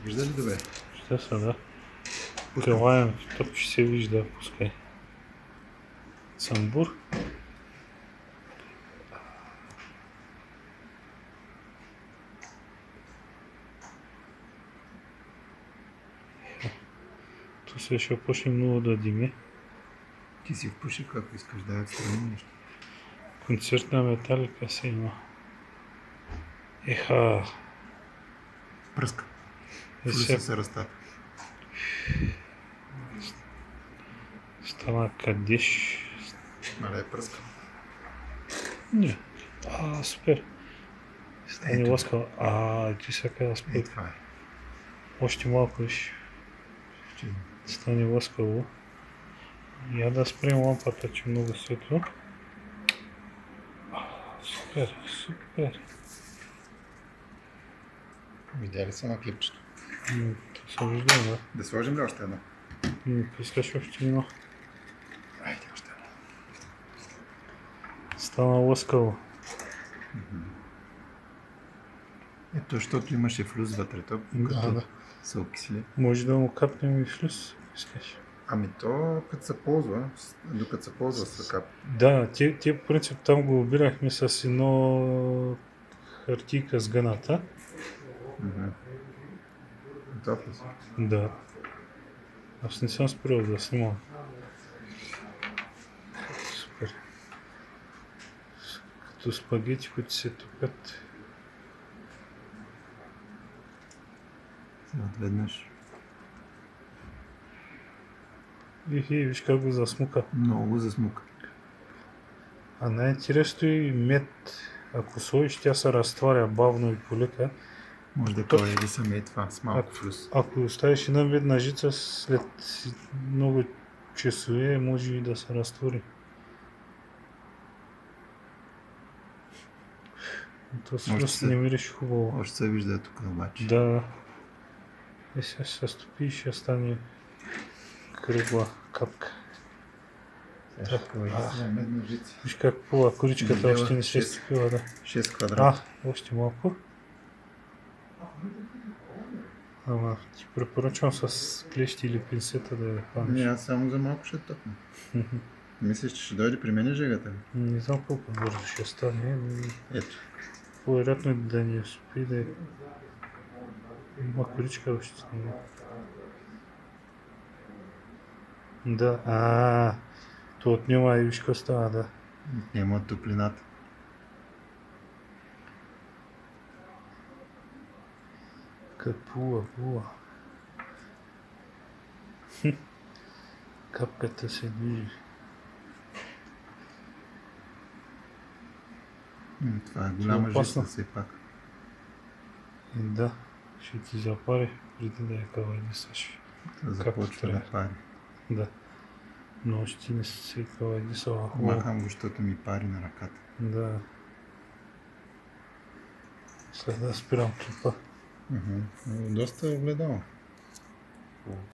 Вижда ли добре? Ще са, да. Пускам. Откриваем, тук ще се вижда, пускай. Самбур. Тут се ще почне много да дими. Ти си впуши ако искаш да отстрани нещо. Концертна металика се има. Еха. Пръска. И Флюса се разтапя. стана кадиш. Маля е пръска. Не. Супер. Стане Ето. ласкава. Ти сега да спой. Това е. Още малко ще Ще... стане ласкаво. Я да спрем лампата, че много светло. Супер, супер. Видя ли са на клипчето? Това се вижда, да. Да сложим ли още едно? Искаш още едно. Айде още едно. Стана лъскаво. Ето, защото имаше флюс вътре, то като се окисли. Може да му капнем и флюс, искаш. Ами то, като се ползва, докато се ползва с ръка. Да, те по принцип там го обирахме с едно хартийка с гъната. Това флюс. Да. Аз не съм спрял да снимам. Супер. Като спагети, които се топят. Отведнъж. Виж как го засмука. Много засмука. А най-интересно и мед. Ако сложиш, тя се разтваря бавно и полека. Може да кой да съм това с малко флюс. Ако оставиш една медна жица, след много часове може и да се разтвори. То всъщност не мириш хубаво. Още се вижда тук обаче. Да. Сега ще се стопи и ще стане кръгла капка. Медна жица. Виж как пула, коричката още не се стопила, да. 6 квадрата. Още малко. Ама ти препоръчвам с клещи или пинцета да я хванеш. Не, аз само за малко ще тъпна. Мислиш, че ще дойде при мен жегата ли? Не знам колко бързо ще стане. Ето. По-вероятно е да ни успи да има коричка още. Да, то отнема и виж какво става, да. Няма от топлината. Пула. Капката се движи. Това е голяма жица все пак. Да, ще ти запари преди да я кавайдисаш. Започва да пари. Да. Но още не се кавайдисала хубаво. Махам го, защото ми пари на ръката. Да. Сега да спирам клипа. Доста е огледало.